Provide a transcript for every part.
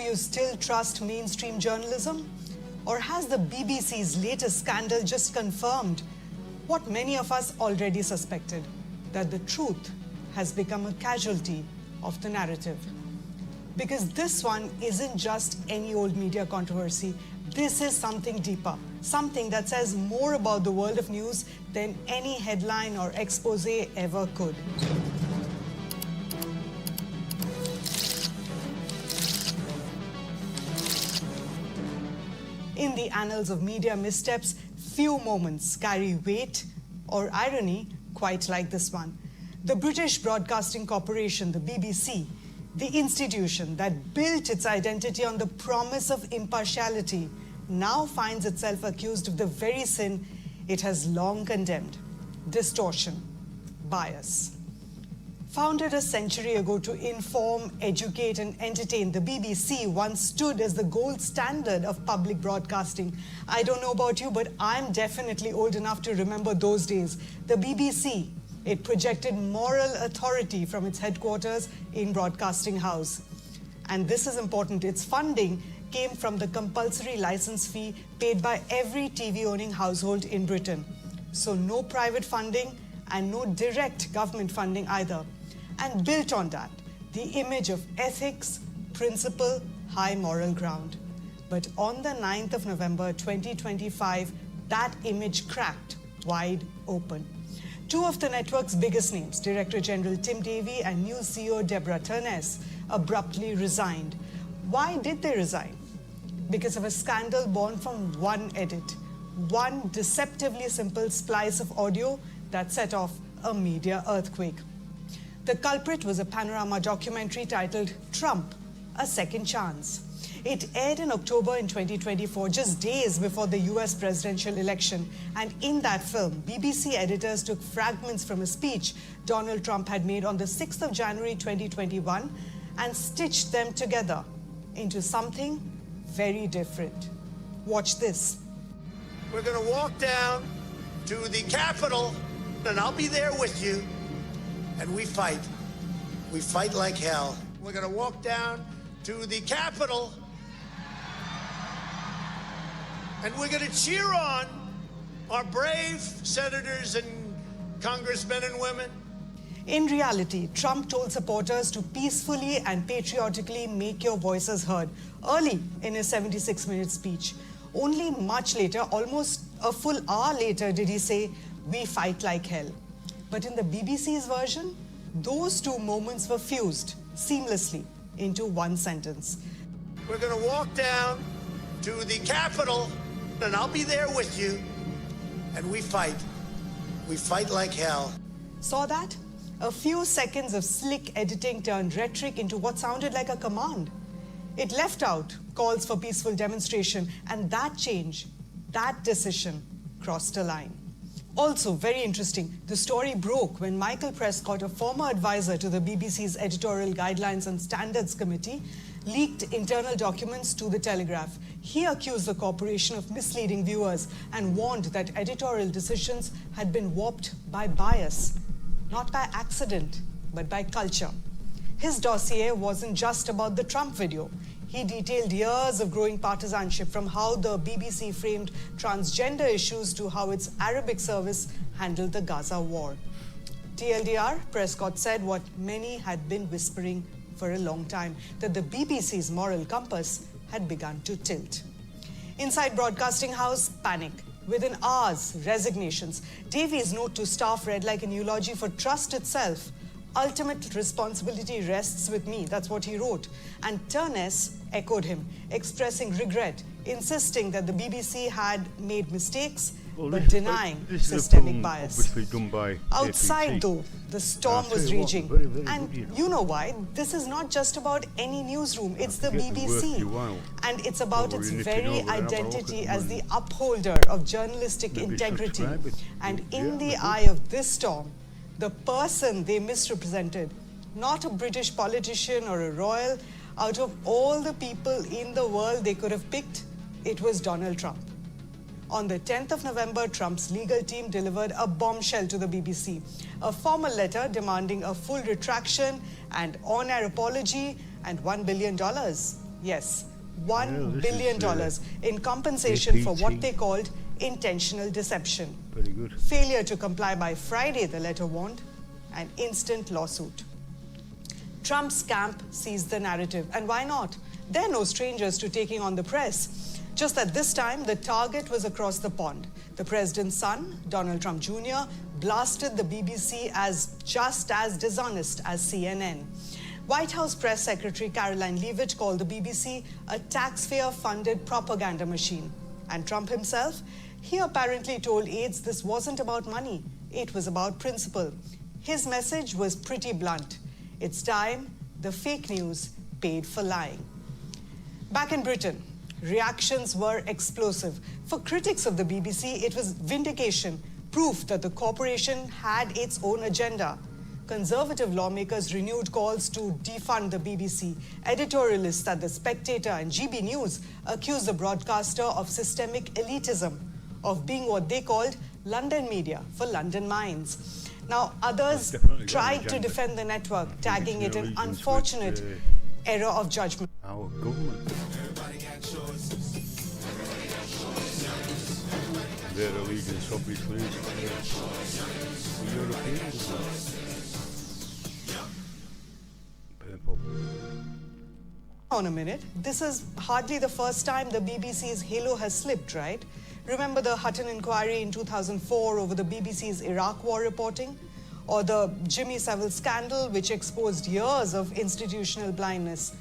you still trust mainstream journalism? Or has the BBC's latest scandal just confirmed what many of us already suspected, that the truth has become a casualty of the narrative? Because this one isn't just any old media controversy. This is something deeper, something that says more about the world of news than any headline or expose ever could. In the annals of media missteps, few moments carry weight or irony quite like this one. The British Broadcasting Corporation, the BBC, the institution that built its identity on the promise of impartiality, now finds itself accused of the very sin it has long condemned: distortion, bias. Founded a century ago to inform, educate and entertain, the BBC once stood as the gold standard of public broadcasting. I don't know about you, but I'm definitely old enough to remember those days. The BBC, it projected moral authority from its headquarters in Broadcasting House. And this is important, its funding came from the compulsory license fee paid by every TV-owning household in Britain. So no private funding and no direct government funding either. And built on that, the image of ethics, principle, high moral ground. But on the 9th of November 2025, that image cracked wide open. Two of the network's biggest names, Director General Tim Davie and new CEO Deborah Turness, abruptly resigned. Why did they resign? Because of a scandal born from one edit, one deceptively simple splice of audio that set off a media earthquake. The culprit was a Panorama documentary titled Trump, A Second Chance. It aired in October in 2024, just days before the US presidential election. And in that film, BBC editors took fragments from a speech Donald Trump had made on the 6th of January 2021 and stitched them together into something very different. Watch this. We're going to walk down to the Capitol, and I'll be there with you. And we fight. We fight like hell. We're going to walk down to the Capitol, and we're going to cheer on our brave senators and congressmen and women. In reality, Trump told supporters to peacefully and patriotically make your voices heard early in his 76-minute speech. Only much later, almost a full hour later, did he say, "We fight like hell." But in the BBC's version, those two moments were fused seamlessly into one sentence. We're going to walk down to the Capitol, and I'll be there with you. And we fight. We fight like hell. Saw that? A few seconds of slick editing turned rhetoric into what sounded like a command. It left out calls for peaceful demonstration, and that change, that decision, crossed a line. Also, very interesting, the story broke when Michael Prescott, a former advisor to the BBC's Editorial Guidelines and Standards Committee, leaked internal documents to The Telegraph. He accused the corporation of misleading viewers and warned that editorial decisions had been warped by bias, not by accident, but by culture. His dossier wasn't just about the Trump video. He detailed years of growing partisanship, from how the BBC framed transgender issues to how its Arabic service handled the Gaza war. TLDR, Prescott said what many had been whispering for a long time, that the BBC's moral compass had begun to tilt. Inside Broadcasting House, panic. Within hours, resignations. Davie's note to staff read like an eulogy for trust itself. Ultimate responsibility rests with me, that's what he wrote. And Turness echoed him, expressing regret, insisting that the BBC had made mistakes, but denying systemic bias. Outside, though, the storm was raging. And you know why? This is not just about any newsroom, it's the BBC. And it's about its very identity as the upholder of journalistic integrity. And in the eye of this storm, the person they misrepresented, not a British politician or a royal, out of all the people in the world they could have picked, it was Donald Trump. On the 10th of November, Trump's legal team delivered a bombshell to the BBC, a formal letter demanding a full retraction and on-air apology and $1 billion Yes, $1 billion in compensation APT. for what they called intentional deception. Very good. Failure to comply by Friday, the letter warned, an instant lawsuit. Trump's camp seized the narrative, and why not? They're no strangers to taking on the press. Just that this time, the target was across the pond. The president's son, Donald Trump Jr., blasted the BBC as just as dishonest as CNN. White House Press Secretary Caroline Leavitt called the BBC a taxpayer-funded propaganda machine. And Trump himself, he apparently told aides this wasn't about money, it was about principle. His message was pretty blunt. It's time the fake news paid for lying. Back in Britain, reactions were explosive. For critics of the BBC, it was vindication, proof that the corporation had its own agenda. Conservative lawmakers renewed calls to defund the BBC. Editorialists at The Spectator and GB News accused the broadcaster of systemic elitism, of being what they called London media for London minds. Now, others tried to defend the network, tagging it an unfortunate error of judgment. Our government. Their allegiance, obviously, is the Europeans. Painful. On a minute, this is hardly the first time the BBC's halo has slipped, right? Remember the Hutton inquiry in 2004 over the BBC's Iraq war reporting? Or the Jimmy Savile scandal, which exposed years of institutional blindness?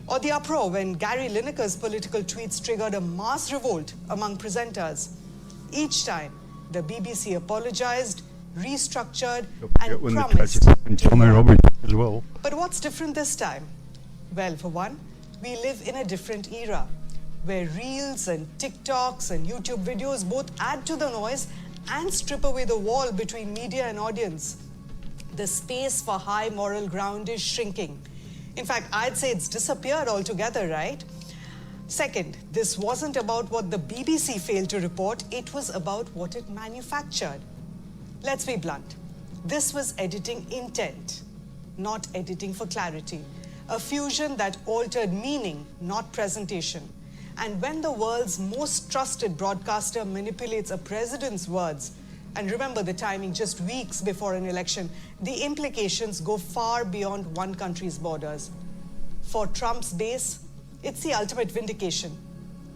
Or the uproar when Gary Lineker's political tweets triggered a mass revolt among presenters? Each time, the BBC apologized, restructured, and promised to Robbins as well. But what's different this time? Well, for one, we live in a different era where Reels and TikToks and YouTube videos both add to the noise and strip away the wall between media and audience. The space for high moral ground is shrinking. In fact, I'd say it's disappeared altogether, right? Second, this wasn't about what the BBC failed to report, it was about what it manufactured. Let's be blunt. This was editing intent, not editing for clarity. A fusion that altered meaning, not presentation. And when the world's most trusted broadcaster manipulates a president's words, and remember the timing just weeks before an election, the implications go far beyond one country's borders. For Trump's base, it's the ultimate vindication.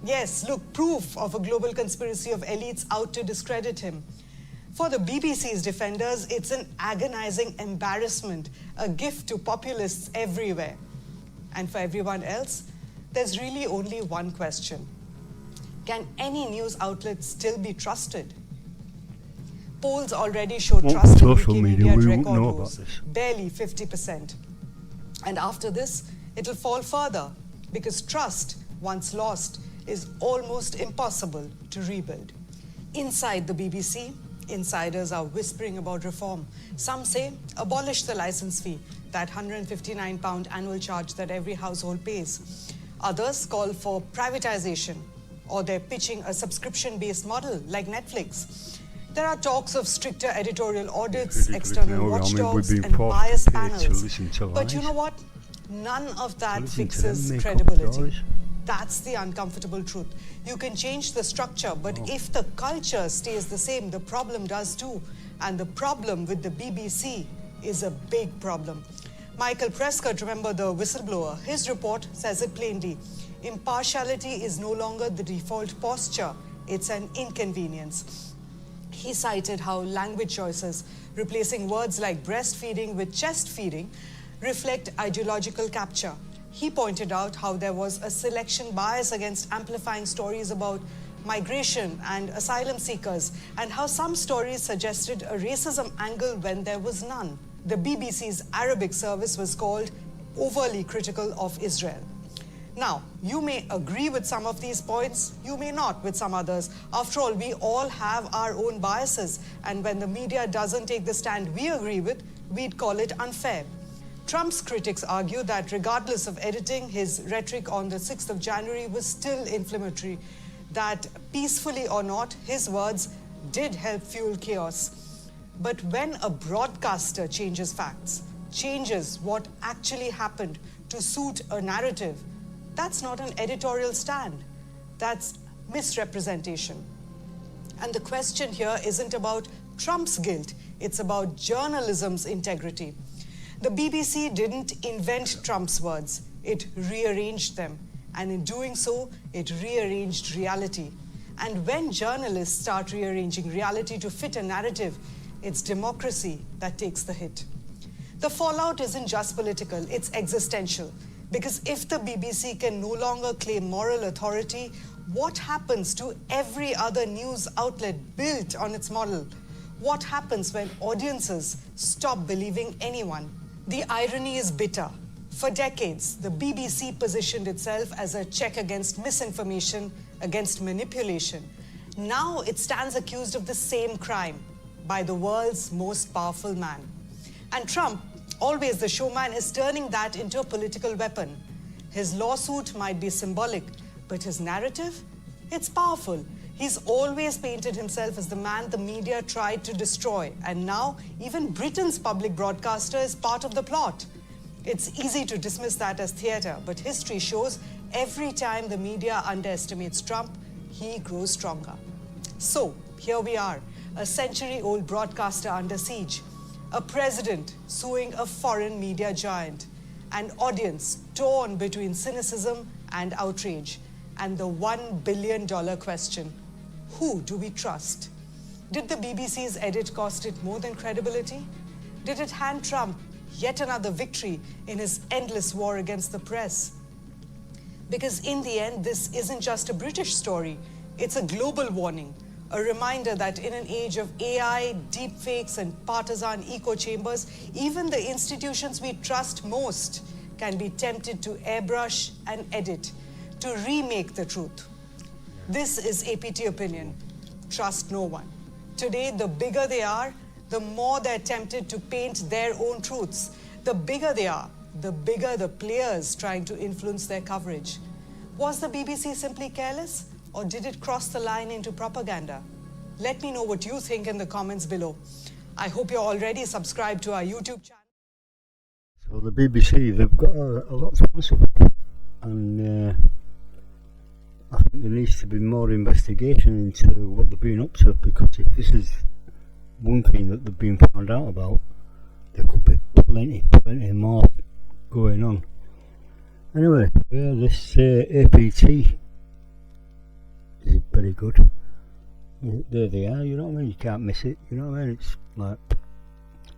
Yes, look, proof of a global conspiracy of elites out to discredit him. For the BBC's defenders, it's an agonizing embarrassment, a gift to populists everywhere. And for everyone else, there's really only one question. Can any news outlet still be trusted? Polls already show trust in Wikimedia at record lows, barely 50%. And after this, it'll fall further, because trust, once lost, is almost impossible to rebuild. Inside the BBC, insiders are whispering about reform. Some say abolish the license fee, that £159 annual charge that every household pays. Others call for privatization, or they're pitching a subscription-based model like Netflix. There are talks of stricter editorial audits, external watchdogs, and bias panels. But you know what? None of that fixes credibility. That's the uncomfortable truth. You can change the structure, but if the culture stays the same, the problem does too. And the problem with the BBC is a big problem. Michael Prescott, remember the whistleblower, his report says it plainly. Impartiality is no longer the default posture. It's an inconvenience. He cited how language choices, replacing words like breastfeeding with chest feeding, reflect ideological capture. He pointed out how there was a selection bias against amplifying stories about migration and asylum seekers, and how some stories suggested a racism angle when there was none. The BBC's Arabic service was called overly critical of Israel. Now, you may agree with some of these points, you may not with some others. After all, we all have our own biases, and when the media doesn't take the stand we agree with, we'd call it unfair. Trump's critics argue that regardless of editing, his rhetoric on the 6th of January was still inflammatory, that peacefully or not, his words did help fuel chaos. But when a broadcaster changes facts, changes what actually happened to suit a narrative, That's not an editorial stand. That's misrepresentation. And the question here isn't about Trump's guilt, it's about journalism's integrity. The BBC didn't invent Trump's words, it rearranged them. And in doing so, it rearranged reality. And when journalists start rearranging reality to fit a narrative, it's democracy that takes the hit. The fallout isn't just political, it's existential. Because if the BBC can no longer claim moral authority, what happens to every other news outlet built on its model? What happens when audiences stop believing anyone? The irony is bitter. For decades, the BBC positioned itself as a check against misinformation, against manipulation. Now it stands accused of the same crime by the world's most powerful man. And Trump, always the showman, is turning that into a political weapon. His lawsuit might be symbolic, but his narrative? It's powerful. He's always painted himself as the man the media tried to destroy, and now even Britain's public broadcaster is part of the plot. It's easy to dismiss that as theatre, but history shows every time the media underestimates Trump, he grows stronger. So, here we are, a century-old broadcaster under siege, a president suing a foreign media giant, an audience torn between cynicism and outrage, and the $1 billion question: who do we trust? Did the BBC's edit cost it more than credibility? Did it hand Trump yet another victory in his endless war against the press? Because in the end, this isn't just a British story, it's a global warning, a reminder that in an age of AI, deepfakes, and partisan echo chambers, even the institutions we trust most can be tempted to airbrush and edit, to remake the truth. This is APT Opinion. Trust no one. Today, the bigger they are, the more they're tempted to paint their own truths. The bigger they are, the bigger the players trying to influence their coverage. Was the BBC simply careless, or did it cross the line into propaganda? Let me know what you think in the comments below. I hope you're already subscribed to our YouTube channel. So the BBC, they've got a lot to answer for, and I think there needs to be more investigation into what they've been up to, because if this is one thing that they've been found out about, there could be plenty more going on. Anyway, yeah, this APT is very good. There they are, you know what I mean? You can't miss it, you know what I mean? It's like,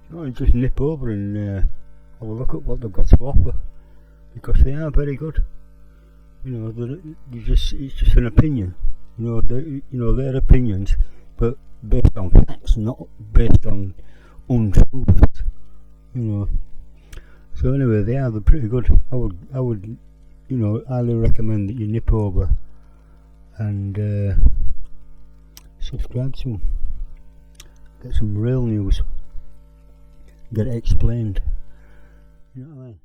you know, just nip over and have a look at what they've got to offer, because they are very good. You know, it's just an opinion. You know, their opinions, but based on facts, not based on untruths. You know. So anyway, they're pretty good. I would, you know, highly recommend that you nip over and subscribe to them. Get some real news. Get it explained. You know what I mean?